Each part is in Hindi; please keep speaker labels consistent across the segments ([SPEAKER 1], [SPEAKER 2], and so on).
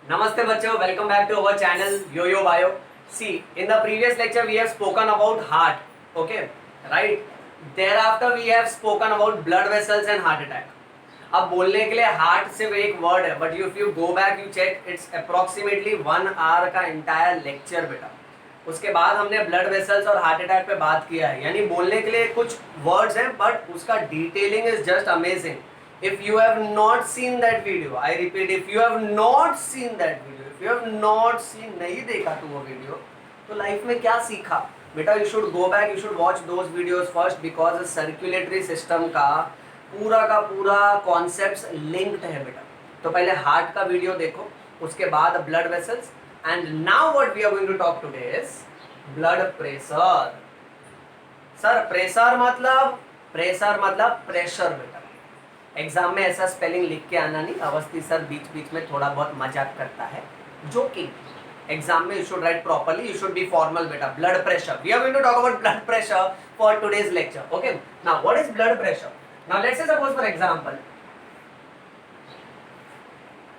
[SPEAKER 1] Namaste bachcho, welcome back to our channel Yo-Yo Bio. See, in the previous lecture we have spoken about heart, okay, right? Thereafter we have spoken about blood vessels and heart attack. अब बोलने के लिए हार्ट सिर्फ एक वर्ड है, but if you go back you check it's approximately 1 hour का इंटायर लेक्चर बेटा. उसके बाद हमने ब्लड वेसल्स और हार्ट अटैक पे बात किया है. यानी बोलने के लिए कुछ वर्ड्स हैं बट उसका detailing is just amazing. If you have not seen that video, I repeat, if you have not seen that video, if you have not seen, नहीं देखा तू वो वीडियो, तो लाइफ में क्या सीखा बेटा? You should go back, you should watch those videos first because circulatory system का पूरा कॉन्सेप्ट लिंक्ड है बेटा. तो पहले हार्ट का वीडियो देखो, उसके बाद blood vessels, and now what we are going to talk today is blood pressure. Sir pressure मतलब प्रेशर बेटा. एग्जाम में ऐसा स्पेलिंग लिख के आना नहीं. अवस्थी सर बीच बीच में थोड़ा बहुत मजाक करता है, जोकिंग. एग्जाम में you should write properly, you should be formal बेटा. Blood pressure, we are going to talk about blood pressure for today's lecture. Okay, now what is blood pressure? Now let's say suppose for example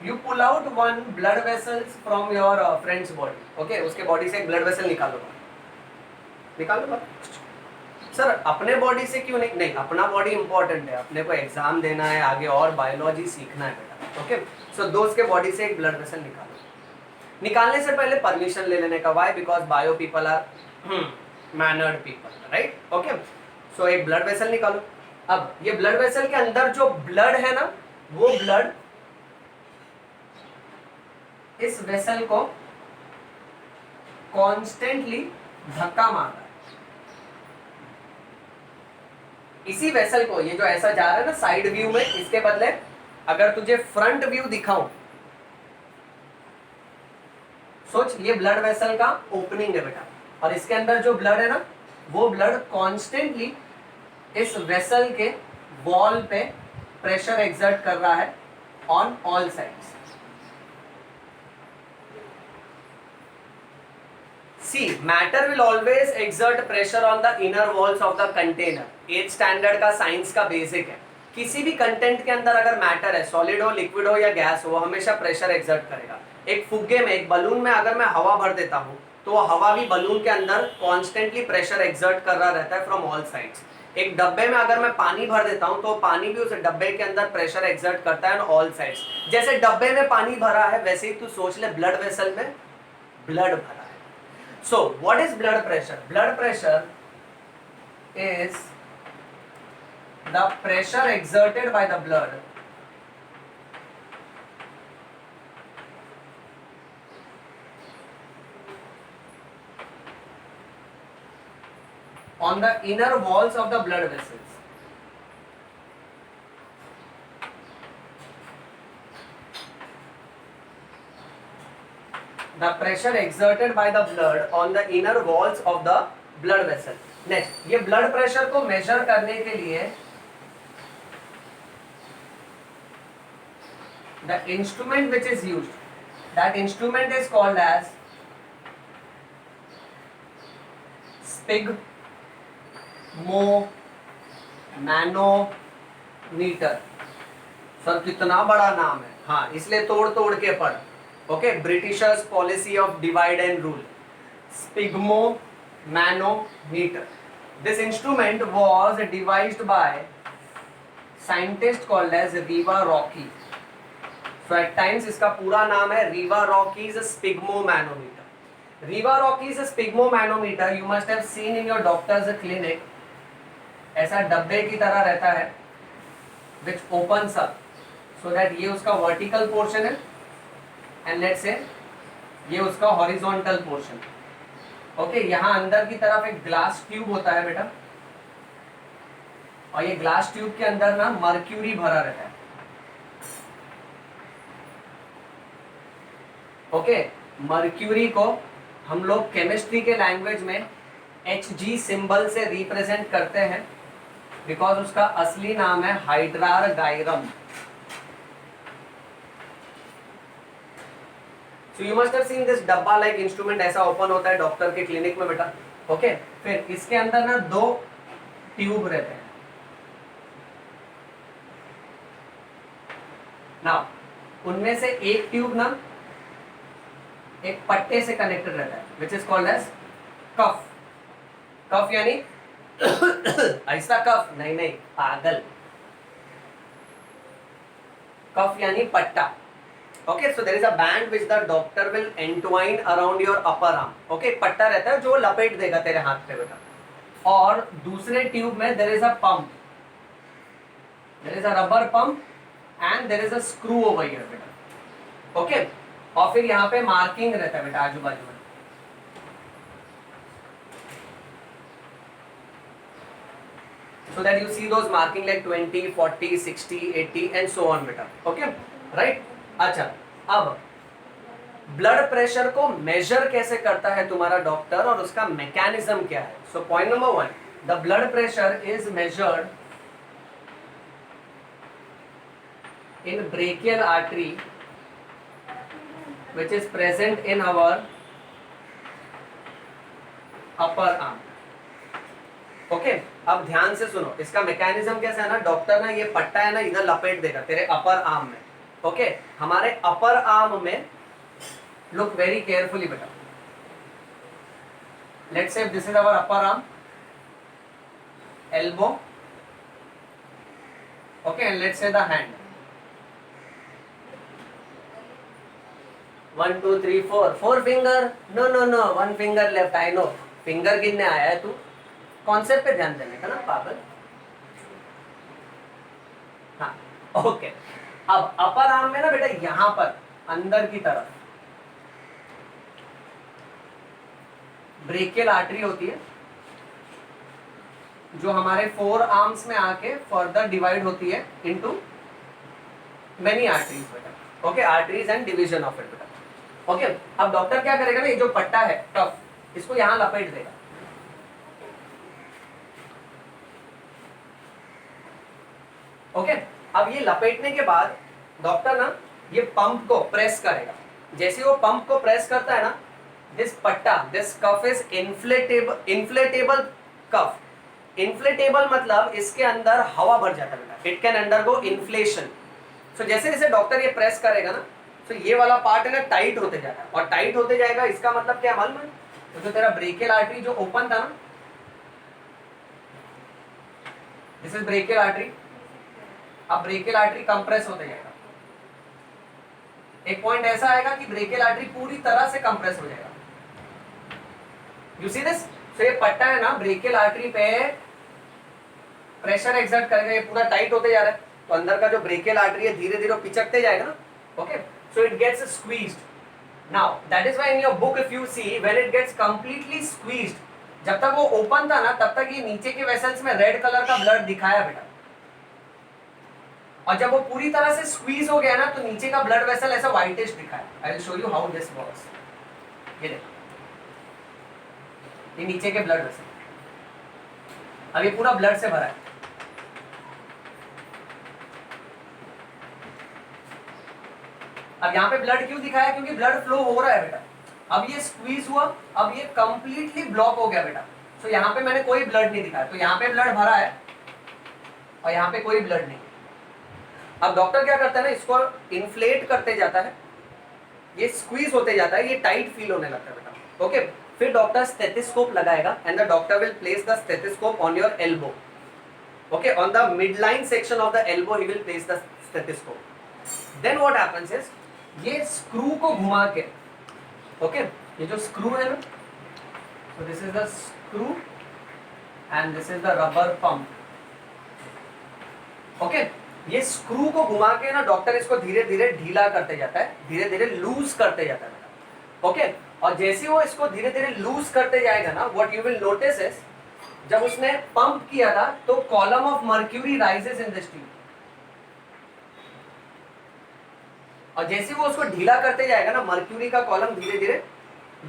[SPEAKER 1] you pull out one blood vessels from your friend's body. okay, उसके बॉडी से एक ब्लड वेसल निकालो. सर अपने बॉडी से क्यों नहीं, अपना बॉडी इंपॉर्टेंट है, अपने को एग्जाम देना है, आगे और बायोलॉजी सीखना है बेटा. ओके, सो दोस्त के बॉडी से एक ब्लड वेसल निकालो. निकालने से पहले परमिशन ले लेने का. Why? Because bio people are mannered people, right? Okay, so एक ब्लड वेसल निकालो. अब ये ब्लड वेसल के अंदर जो ब्लड है ना, वो ब्लड इस वेसल को कॉन्स्टेंटली धक्का मार रहा है. इसी वेसल को, ये जो ऐसा जा रहा है ना साइड व्यू में, इसके बदले अगर तुझे फ्रंट व्यू दिखाऊं, सोच ये ब्लड वेसल का ओपनिंग है बेटा, और इसके अंदर जो ब्लड है ना, वो ब्लड कॉन्स्टेंटली इस वेसल के वॉल पे प्रेशर एक्सर्ट कर रहा है on all sides. See, matter will always exert pressure on the inner walls of the container. 8th standard का साइंस का बेसिक है. किसी भी कंटेंट के अंदर अगर मैटर है, सॉलिड हो, लिक्विड हो या गैस हो, वो हमेशा प्रेशर एक्सर्ट करेगा. एक फुग्गे में, एक बलून में अगर मैं हवा भर देता हूँ, तो वो हवा भी बलून के अंदर कॉन्स्टेंटली प्रेशर एक्सर्ट कर रहा रहता है फ्रॉम ऑल साइड्स. एक डब्बे में अगर मैं पानी भर देता हूँ, तो पानी भी उस डब्बे के अंदर प्रेशर एक्सर्ट करता है ऑन ऑल साइड्स. जैसे डब्बे में पानी भरा है, वैसे ही तू सोच ले ब्लड वेसल में ब्लड भरा. So, what is blood pressure? Blood pressure is the pressure exerted by the blood on the inner walls of the blood vessels. The pressure exerted by the blood on the inner walls of the blood vessel. Next, ये blood pressure को measure करने के लिए the instrument which is used, that instrument is called as sphygmomanometer. Sir कितना बड़ा नाम है. हाँ, इसलिए तोड़ तोड़ के पढ़. Okay, Britishers policy of divide and rule. Sphygmomanometer. This instrument was devised by scientist called as Riva Rockie. So at times इसका पूरा नाम है Riva Rockie's sphygmomanometer. Riva Rockie's sphygmomanometer you must have seen in your doctor's clinic. ऐसा डब्बे की तरह रहता है, which opens up so that ये उसका vertical portion है, एंड लेट्स से ये उसका हॉरिजॉन्टल पोर्शन. ओके, यहाँ अंदर की तरफ एक ग्लास ट्यूब होता है बेटा, और ये ग्लास ट्यूब के अंदर ना मर्क्यूरी भरा रहता है. ओके, मर्क्यूरी को हम लोग केमिस्ट्री के लैंग्वेज में Hg सिंबल से रिप्रेजेंट करते हैं, बिकॉज उसका असली नाम है हाइड्रारगाइरम. So you must have seen this डब्बा लाइक इंस्ट्रूमेंट ऐसा ओपन होता है डॉक्टर के क्लिनिक में बेटा. ओके, फिर इसके अंदर ना 2 ट्यूब रहते हैं. नाउ उनमें से एक ट्यूब ना एक पट्टे से कनेक्टेड रहता है, which is called as cuff. Cuff यानी ऐसा कफ नहीं, नहीं पागल, कफ यानी पट्टा। Okay, so there is a band which the doctor will entwine around your upper arm. Okay, पट्टा रहता है जो लपेट देगा तेरे हाथ पे बेटा। और दूसरे ट्यूब में there is a pump, there is a rubber pump and there is a screw over here बेटा। ओके, और फिर यहाँ पे मार्किंग रहता है बेटा आजू बाजू में। So that you see those marking like 20, 40, 60, 80 and so on बेटा। Okay right. अच्छा, अब ब्लड प्रेशर को मेजर कैसे करता है तुम्हारा डॉक्टर और उसका मैकेनिज्म क्या है? So point number 1, the blood pressure is measured in brachial artery which is present in our upper arm। Okay, अब ध्यान से सुनो, इसका मैकेनिज्म कैसा है ना, डॉक्टर ना ये पट्टा है ना इधर लपेट देगा तेरे अपर आर्म में। ओके, हमारे अपर आर्म में, लुक वेरी केयरफुली बेटा, let's say this is our upper arm, elbow, okay, and let's say the hand, 1 2 3 4 4 finger, no no no 1 finger left, I know finger गिनने आया है तू, कॉन्सेप्ट पे ध्यान देने का ना पागल। हाँ ओके, अब अपर आर्म में ना बेटा यहां पर अंदर की तरफ ब्रेकियल आर्टरी होती है जो हमारे 4 आर्म्स में आके फर्दर डिवाइड होती है इनटू मेनी आर्टरीज बेटा। Okay, arteries and division of it बेटा। ओके, अब डॉक्टर क्या करेगा ना, ये जो पट्टा है कफ, इसको यहां लपेट देगा। ओके, अब ये लपेटने के बाद डॉक्टर ना ये पंप को प्रेस करेगा। जैसे वो पंप को प्रेस करता है ना, दिस पट्टा, this cuff is inflatable cuff. Inflatable मतलब इसके अंदर हवा भर जाता है बेटा, it can undergo inflation. So जैसे जैसे डॉक्टर ये प्रेस करेगा ना, तो ये वाला पार्ट है ना टाइट होते जाता है, और टाइट होते जाएगा, इसका मतलब क्या मालूम है, तो जो तेरा ब्रेकियल आर्टरी जो ओपन था ना, दिस इज ब्रेकियल आर्टरी, अब ब्रेकियल आर्टरी कंप्रेस होते जाएगा। एक पॉइंट ऐसा आएगा कि ब्रेकियल आर्टरी पूरी तरह से कंप्रेस हो जाएगा। You see this? सो ये पट्टा है ना ब्रेकियल आर्टरी पे प्रेशर एक्सर्ट करेगा, ये पूरा टाइट होते जा रहा है, तो अंदर का जो ब्रेकियल आर्टरी है धीरे धीरे पिचकते जाएगा ना। Okay, so it gets squeezed. Now that is why in your book if you see when it gets completely squeezed, जब तक वो ओपन था ना तब तक ये नीचे के वेसल्स में रेड कलर का ब्लड दिखाया बेटा, और जब वो पूरी तरह से स्क्वीज हो गया ना तो नीचे का ब्लड वेसल ऐसा व्हाइटिश दिखाया। I will show you how this works. ये देखो, ये नीचे के ब्लड वेसल, अब ये पूरा ब्लड से भरा है। अब यहाँ पे ब्लड क्यों दिखाया? क्योंकि ब्लड फ्लो हो रहा है बेटा। अब ये स्क्वीज हुआ, अब ये कंप्लीटली ब्लॉक हो गया बेटा। सो यहाँ पे मैंने कोई ब्लड नहीं दिखाया, तो यहाँ पे ब्लड भरा है और यहाँ पे कोई ब्लड नहीं। अब डॉक्टर क्या करता है ना, इसको इन्फ्लेट करते जाता है, ये स्क्वीज होते जाता है, ये टाइट फील होने लगता है बेटा। ओके, फिर डॉक्टर स्टेथोस्कोप लगाएगा and the doctor will place the stethoscope on your elbow. Okay, on the mid line section of the elbow he will place the stethoscope. Then what happens is, ये स्क्रू को घुमा के, ओके, ये जो स्क्रू है ना, so this is the screw and this is the rubber pump. Okay, ये स्क्रू को घुमा के ना डॉक्टर इसको धीरे धीरे ढीला करते जाता है, धीरे धीरे लूज करते जाता है। ओके, और जैसे वो इसको धीरे धीरे लूज करते जाएगा ना, what you will notice is, जब उसने पंप किया था तो column of mercury rises in this tube, और जैसे वो उसको ढीला करते जाएगा ना, मर्क्यूरी का कॉलम धीरे धीरे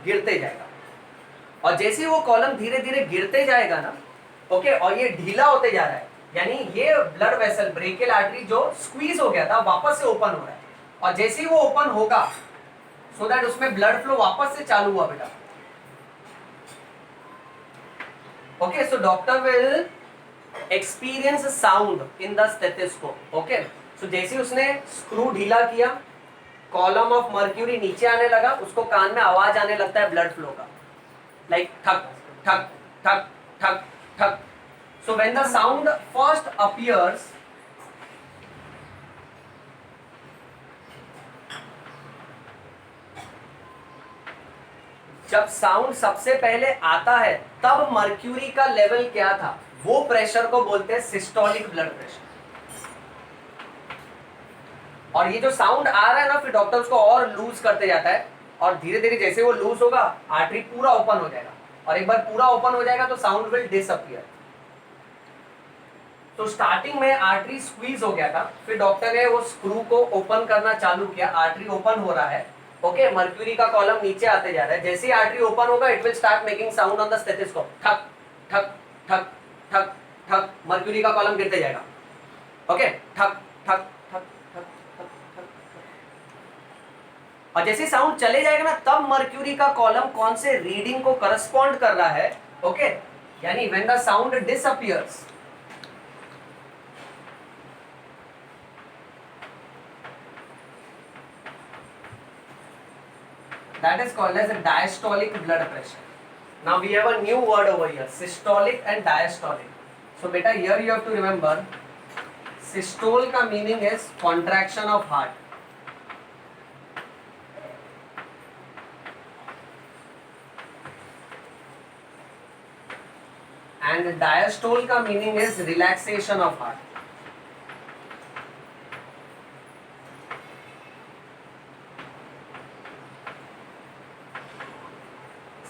[SPEAKER 1] गिरते जाएगा, और जैसे वो कॉलम धीरे धीरे गिरते जाएगा ना, ओके, और ये ढीला होते जा रहा है, यानी ये ब्लड वेसल ब्रेकियल आर्टरी जो स्क्वीज हो गया था वापस से ओपन हो रहा है, और जैसे ही वो ओपन होगा सो दैट उसमें ब्लड फ्लो वापस से चालू हुआ बेटा। Okay, so doctor will experience sound in the stethoscope. Okay, so जैसे उसने स्क्रू ढीला किया, कॉलम ऑफ मर्क्यूरी नीचे आने लगा, उसको कान में आवाज आने लगता है ब्लड फ्लो का, लाइक ठक ठक ठक ठक ठक. So when the sound first appears, जब साउंड सबसे पहले आता है तब मर्क्यूरी का लेवल क्या था, वो प्रेशर को बोलते हैं सिस्टोलिक ब्लड प्रेशर. और ये जो साउंड आ रहा है ना, फिर डॉक्टर उसको और लूज करते जाता है, और धीरे धीरे जैसे वो लूज होगा आर्टरी पूरा ओपन हो जाएगा, और एक बार पूरा ओपन हो जाएगा तो साउंड विल डिसअपियर. तो स्टार्टिंग में आर्टरी स्क्वीज हो गया था, फिर डॉक्टर ने वो स्क्रू को ओपन करना चालू किया, आर्टरी ओपन हो रहा है. ओके, मर्क्यूरी का कॉलम नीचे आते जा रहा है, जैसे ही आर्टरी ओपन होगा it will start making sound on the stethoscope, ठक ठक ठक ठक ठक, मर्क्यूरी का कॉलम गिरते जाएगा. ओके, ठक ठक ठक ठक ठक ठक. और जैसे साउंड चले जाएगा ना, तब मर्क्यूरी का कॉलम कौन से रीडिंग को करस्पॉन्ड कर रहा है. ओके, यानी when the sound disappears, that is called as a diastolic blood pressure. Now we have a new word over here, systolic and diastolic. So beta, here you have to remember, systole ka meaning is contraction of heart, and diastole ka meaning is relaxation of heart.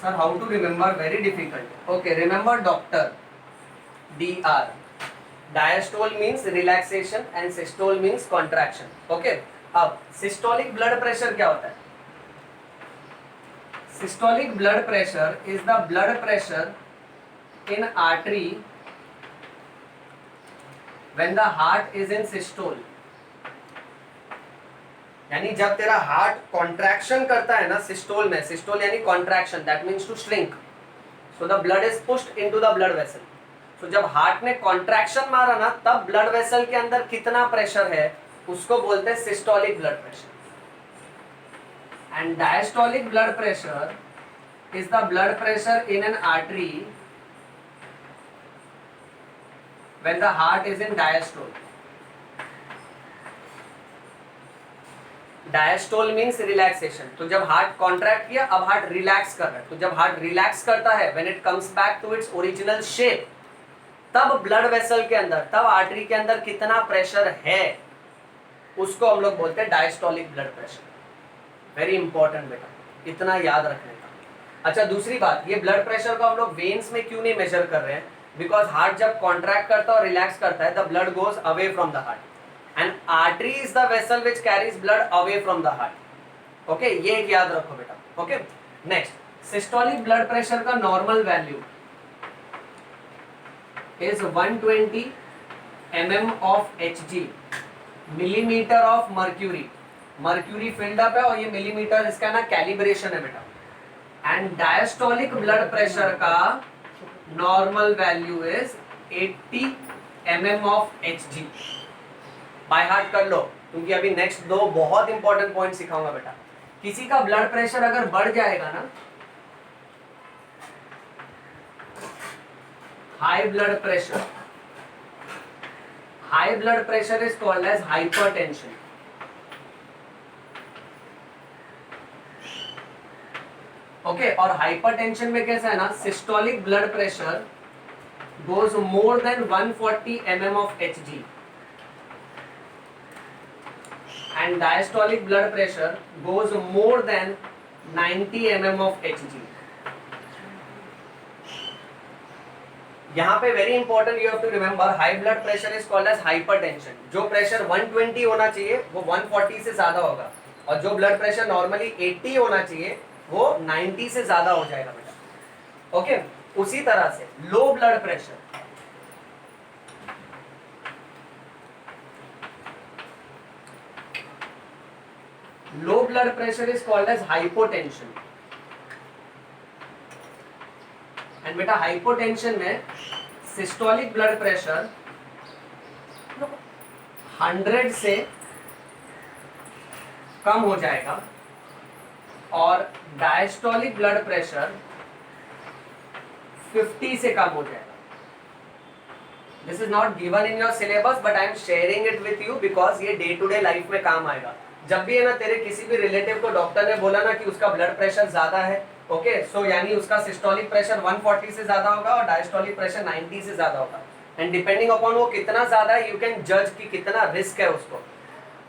[SPEAKER 1] Sir, how to remember? Very difficult. Okay, remember doctor. DR. Diastole means relaxation and systole means contraction. Okay. अब systolic blood pressure क्या होता है? Systolic blood pressure is the blood pressure in artery when the heart is in systole. यानी जब तेरा हार्ट कॉन्ट्रैक्शन करता है ना सिस्टोल में, सिस्टोल यानी contraction, that means to shrink, so the blood is pushed into the blood vessel. So जब हार्ट ने कॉन्ट्रैक्शन मारा ना, तब ब्लड वेसल के अंदर कितना प्रेशर है उसको बोलते हैं systolic blood pressure. And diastolic blood pressure is the blood pressure in an artery when the heart is in diastole. Diastole means relaxation, तो जब हार्ट कॉन्ट्रैक्ट किया अब हार्ट रिलैक्स कर रहा है, तो जब हार्ट रिलैक्स करता है, when it comes back to its original shape, तब ब्लड वेसल के अंदर, तब आर्टरी के अंदर कितना प्रेशर है उसको हम लोग बोलते हैं diastolic blood pressure. Very important बेटा, इतना याद रखने का. अच्छा, दूसरी बात, ये ब्लड प्रेशर को हम लोग वेन्स में क्यों नहीं मेजर कर रहे हैं, बिकॉज हार्ट जब कॉन्ट्रैक्ट करता है और रिलैक्स करता है, the blood goes away from the heart, and artery is the vessel which carries blood away from the heart. Okay, ये एक याद रखो बेटा. Okay, next, systolic blood pressure का normal value is 120 mm of Hg, millimeter of mercury. mercury filled up है और ये millimeter इसका ना calibration है बेटा. and diastolic blood pressure का normal value is 80 mm of Hg. By heart कर लो, क्योंकि अभी नेक्स्ट दो बहुत इंपॉर्टेंट पॉइंट सिखाऊंगा बेटा. किसी का ब्लड प्रेशर अगर बढ़ जाएगा ना, high blood pressure is called as hypertension. Okay, और हाइपरटेंशन में कैसा है ना, systolic blood pressure goes more than 140 mm of Hg. and diastolic blood pressure goes more than 90 mm of Hg. यहाँ पे very important, you have to remember, high blood pressure is called as hypertension. जो प्रेशर 120 होना चाहिए वो 140 से ज्यादा होगा, और जो ब्लड प्रेशर नॉर्मली 80 होना चाहिए वो 90 से ज्यादा हो जाएगा बेटा. ओके, उसी तरह से low blood pressure, low blood pressure is called as hypotension. and बेटा hypotension में systolic blood pressure 100 से कम हो जाएगा और डायस्टोलिक ब्लड प्रेशर 50 से कम हो जाएगा. This is not given in your syllabus but I am sharing it with you because ये डे टू डे लाइफ में काम आएगा. जब भी है ना तेरे किसी भी रिलेटिव को डॉक्टर ने बोला ना कि उसका ब्लड प्रेशर ज्यादा है, ओके, सो यानी उसका सिस्टोलिक प्रेशर 140 से ज्यादा होगा और डायस्टोलिक प्रेशर 90 से ज्यादा होगा. एंड डिपेंडिंग अपॉन वो कितना ज्यादा है, यू कैन जज कि कितना रिस्क है उसको.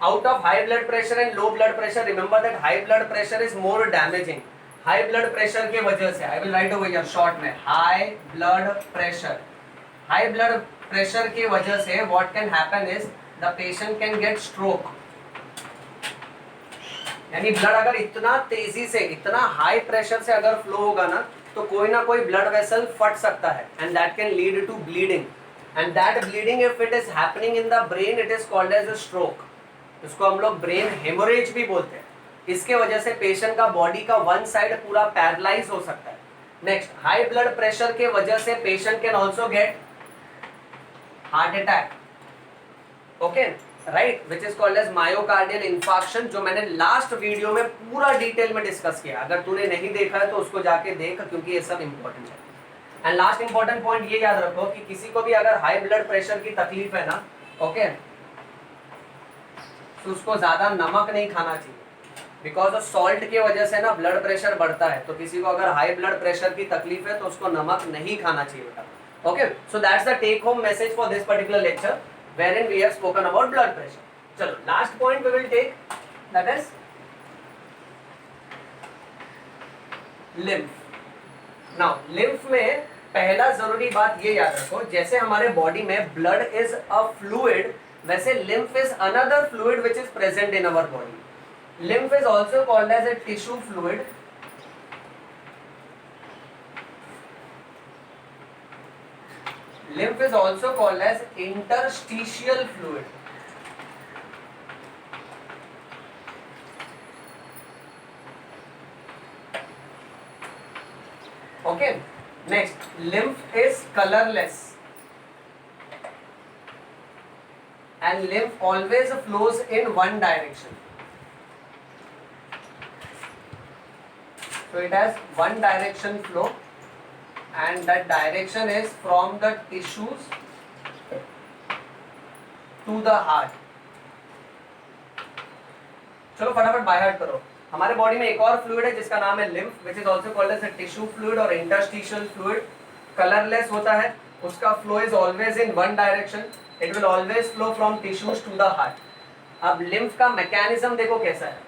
[SPEAKER 1] Out of high blood pressure and low blood pressure, remember that high blood pressure is more damaging. High blood pressure के वजह से, I will write over here short में, हाई ब्लड प्रेशर की वजह से what can happen is the patient can get stroke. यानी ब्लड अगर इतना तेजी से, इतना हाई प्रेशर से अगर फ्लो होगा ना, तो कोई ना कोई ब्लड वेसल फट सकता है and that can lead to bleeding. And that bleeding if it is happening in the brain, it is called as a stroke. इसको हम लोग ब्रेन हेमोरेज भी बोलते हैं. इसके वजह से पेशेंट का बॉडी का वन साइड पूरा पैरालाइज हो सकता है. नेक्स्ट, हाई ब्लड प्रेशर के वजह से patient can also get heart attack. Okay, right, which is called as myocardial infarction, जो मैंने लास्ट वीडियो में पूरा डिटेल में डिस्कस किया. अगर तूने नहीं देखा है तो उसको जाके देख, क्योंकि ये सब इंपॉर्टेंट है. एंड लास्ट इंपॉर्टेंट पॉइंट ये याद रखो कि किसी को भी अगर हाई ब्लड प्रेशर की तकलीफ है ना, ओके, तो उसको ज्यादा नमक नहीं खाना चाहिए. बिकॉज ऑफ सॉल्ट की वजह से ना ब्लड प्रेशर बढ़ता है. तो किसी को अगर हाई ब्लड प्रेशर की तकलीफ है तो उसको नमक नहीं खाना चाहिए बेटा. Okay, so that's the take home message for this particular lecture wherein we have spoken about blood pressure. चलो, last point we will take, that is lymph. Now lymph में पहला जरूरी बात ये याद रखो, जैसे हमारे बॉडी में blood is a fluid, वैसे lymph is another fluid which is present in our body. Lymph is also called as a tissue fluid. Lymph is also called as interstitial fluid. Okay, next, lymph is colorless and lymph always flows in one direction. So it has one direction flow and that direction is from the tissues to the heart. चलो फटाफट बाय हार्ट करो. हमारे बॉडी में एक और फ्लूइड है जिसका नाम है lymph, which is also called as a tissue fluid or interstitial fluid. Colourless होता है, उसका flow is always in one direction. It will always flow from tissues to the heart. अब lymph का मैकेनिज्म देखो कैसा है.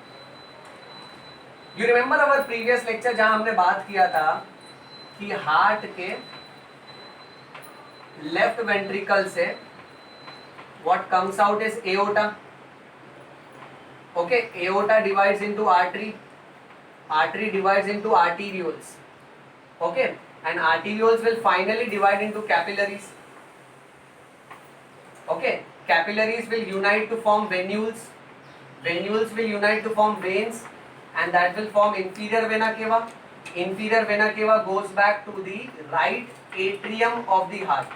[SPEAKER 1] You remember our previous lecture जहां हमने बात किया था कि हार्ट के लेफ्ट वेंट्रिकल से what comes out is aorta. Okay, aorta divides into artery, artery divides into arterioles. Okay, and arterioles will finally divide into capillaries. Okay, capillaries will unite to form venules, venules will unite to form veins and that will form inferior vena cava. Inferior vena cava goes back to the right atrium of the heart.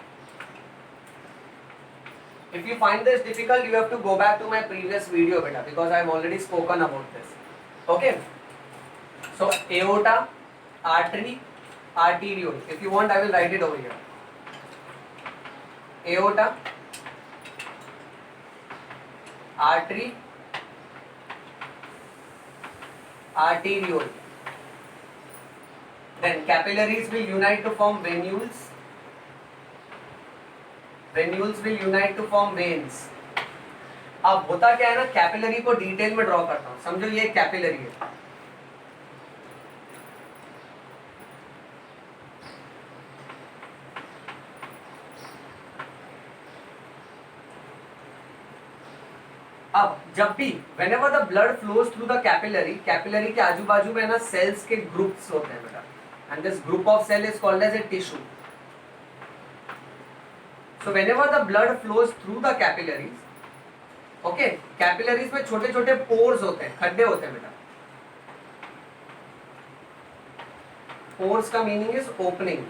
[SPEAKER 1] If you find this difficult, you have to go back to my previous video beta, because I have already spoken about this. Okay, so aorta, artery, arteriole. If you want, I will write it over here. Aorta, artery, arteriole. Then capillaries will unite to form venules. Venules will unite to form veins. अब होता क्या है ना, कैपिलरी को डिटेल में ड्रॉ करता हूं. समझो ये कैपिलरी है. अब जब भी whenever the blood flows through the capillary, capillary के आजू बाजू में ना सेल्स के ग्रुप्स होते हैं बेटा, and this group of cell is called as a tissue. So whenever the blood flows through the capillaries, okay, capillaries में छोटे छोटे pores होते हैं, खड्डे होते हैं बेटा. Pores का meaning is opening.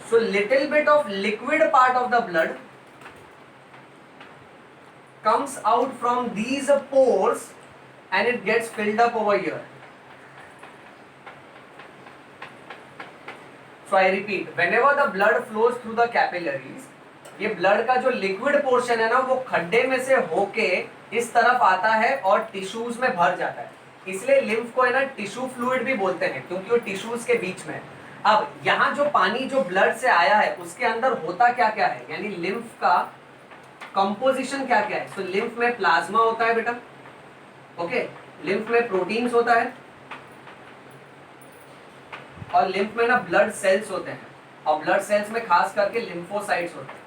[SPEAKER 1] So little bit of liquid part of the blood comes out from these pores and it gets filled up over here. So I repeat, whenever the blood flows through the capillaries, ये ब्लड का जो लिक्विड पोर्शन है ना वो खड्डे में से होके इस तरफ आता है और टिश्यूज में भर जाता है. इसलिए लिम्फ को है ना टिश्यू फ्लूइड भी बोलते हैं, क्योंकि वो टिश्यूज के बीच में है. अब यहाँ जो पानी जो ब्लड से आया है उसके अंदर होता क्या क्या है, यानी लिम्फ का कंपोजिशन क्या क्या है. सो लिम्फ में प्लाज्मा होता है बेटा, ओके, लिम्फ में प्रोटीन्स होता है और लिम्फ में ना ब्लड सेल्स होते हैं, और ब्लड सेल्स में खास करके लिम्फोसाइट्स होते हैं.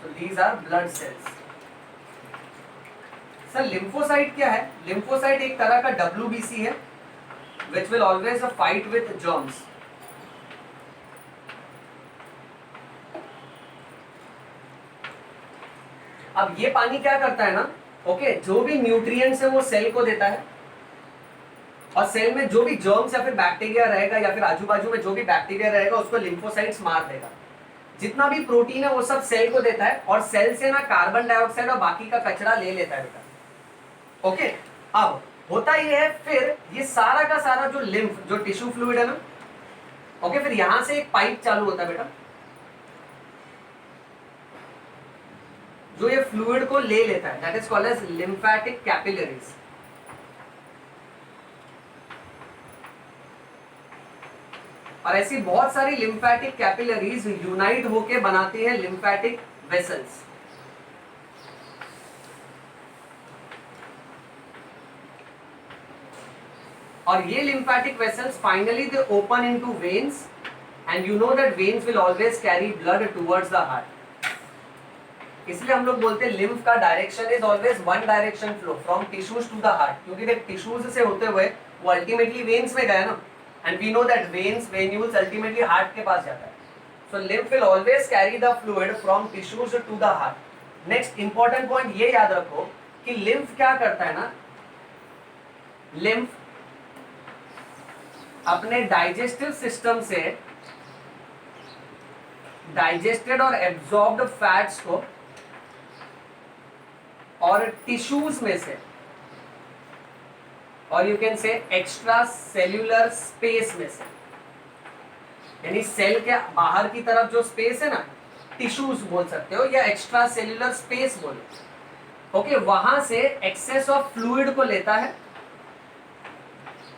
[SPEAKER 1] So these are blood cells. Sir lymphocyte क्या है? लिम्फोसाइट एक तरह का WBC है which will always fight with germs. अब ये पानी क्या करता है ना, ओके, जो भी न्यूट्रिएंट्स है वो सेल को देता है, और सेल में जो भी जर्म्स या फिर बैक्टीरिया रहेगा या फिर आजू बाजू में जो भी बैक्टीरिया रहेगा उसको लिम्फोसाइट्स मार देगा. जितना भी प्रोटीन है वो सब सेल को देता है और सेल से ना कार्बन डाइऑक्साइड और बाकी का कचरा ले लेता है बेटा, ओके. अब होता ये है, फिर ये सारा का सारा जो लिम्फ जो टिश्यू फ्लूइड है ना, ओके, फिर यहां से एक पाइप चालू होता है बेटा जो ये फ्लूइड को ले लेता है, that is called as lymphatic capillaries. और ऐसी बहुत सारी लिम्फेटिक कैपिलरीज यूनाइट होके बनाती है लिम्फेटिक वेसल्स. और ये lymphatic vessels finally they open into veins, and you know that veins will always carry blood towards the heart. इसलिए हम लोग बोलते हैं lymph का direction is always one direction flow from tissues to the heart, क्योंकि देख tissues से होते हुए वो ultimately veins में गया ना, and we know that veins venules ultimately heart के पास जाता है. So lymph will always carry the fluid from tissues to the heart. Next important point ये याद रखो कि lymph क्या करता है ना, lymph अपने डाइजेस्टिव सिस्टम से डाइजेस्टेड और एब्जॉर्ब्ड फैट्स को और टिश्यूज में से, और you can say extra cellular space में से, यानी सेल के बाहर की तरफ जो स्पेस है ना, टिश्यूज बोल सकते हो या एक्स्ट्रा सेल्यूलर स्पेस बोलो, ओके, वहां से एक्सेस ऑफ फ्लूइड को लेता है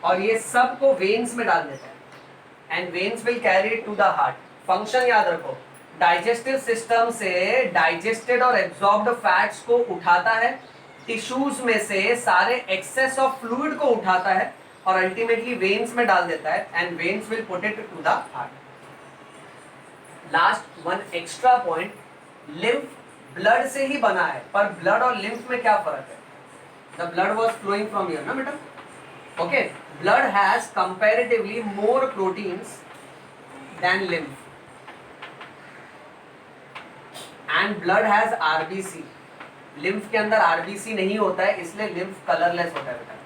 [SPEAKER 1] और ये सब को वेन्स में डाल देता है, and veins will carry it to the heart. Function याद रखो, डाइजेस्टिव सिस्टम से डाइजेस्टेड और एब्जॉर्ब्ड फैट्स को उठाता है, टिश्यूज में से सारे एक्सेस ऑफ फ्लूइड को उठाता है और अल्टीमेटली वेन्स में डाल देता है, and veins will put it to the heart. Last one extra point, lymph blood से ही बना है, पर ब्लड और लिम्फ में क्या फर्क है? The blood was flowing from here ना बेटा, okay, blood has comparatively more proteins than lymph, and blood has RBC. lymph के अंदर RBC नहीं होता है, इसलिए lymph colorless होता है बेटा.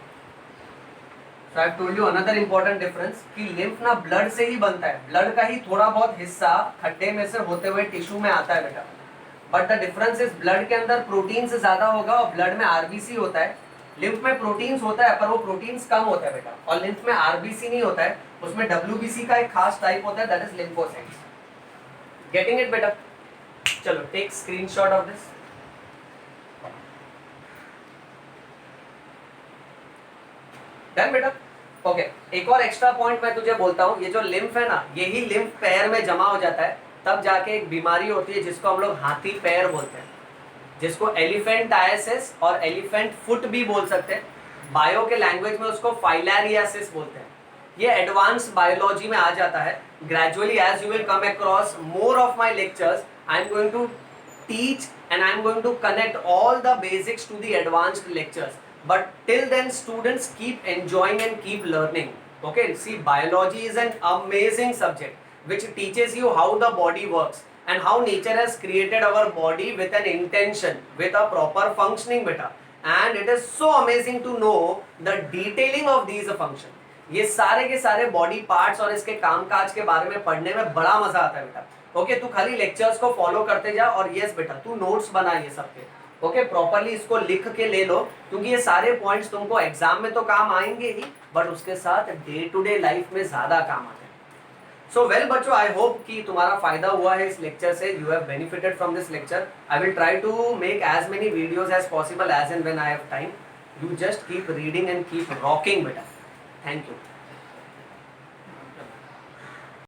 [SPEAKER 1] So I have told you another important difference कि lymph ना blood से ही बनता है, blood का ही थोड़ा बहुत हिस्सा खड्डे में से होते हुए टिश्यू में आता है बेटा. But the difference is blood के अंदर प्रोटीन्स ज्यादा होगा और blood में RBC होता है. लिम्फ में प्रोटीन्स होता है पर वो प्रोटीन्स कम होता है बेटा, और लिम्फ में आरबीसी नहीं होता है, उसमें डब्ल्यूबीसी का एक खास टाइप होता है, that is lymphocytes. Getting it बेटा? चलो take screenshot of this. Done बेटा? ओके, एक और एक्स्ट्रा पॉइंट मैं तुझे बोलता हूँ, ये जो लिम्फ है ना, यही लिम्फ पैर में जमा हो जाता है, तब जाके एक बीमारी होती है जिसको हम लोग हाथी पैर बोलते हैं, जिसको एलिफेंटाइसिस और एलिफेंट फुट भी बोल सकते हैं. बायो के लैंग्वेज में उसको फाइलेरियासिस बोलते हैं. ये एडवांस बायोलॉजी में आ जाता है. Gradually as you will come across more of my lectures, I am going to teach and I am going to connect all the basics to the advanced lectures. But till then students keep enjoying and keep learning. Okay, see biology is an amazing subject which teaches you how the body works and how nature has created our body with an intention, with a proper functioning beta, and it is so amazing to know the detailing of these function. ये सारे के सारे बॉडी पार्ट्स और इसके कामकाज के बारे में पढ़ने में बड़ा मजा आता है बेटा. ओके तू खाली लेक्चर्स को फॉलो करते जा और यस बेटा तू नोट्स बना ये सबके, ओके प्रॉपरली इसको लिख के ले लो, क्योंकि ये सारे पॉइंट्स तुमको एग्जाम में तो काम आएंगे ही, बट उसके साथ डे टू डे लाइफ में ज्यादा काम आते हैं। सो वेल बच्चों, आई होप कि तुम्हारा फायदा हुआ है इस लेक्चर से, you have benefited from this lecture. I will try to make as many videos as possible as and when I have time. You just keep reading and keep rocking बेटा। Thank you.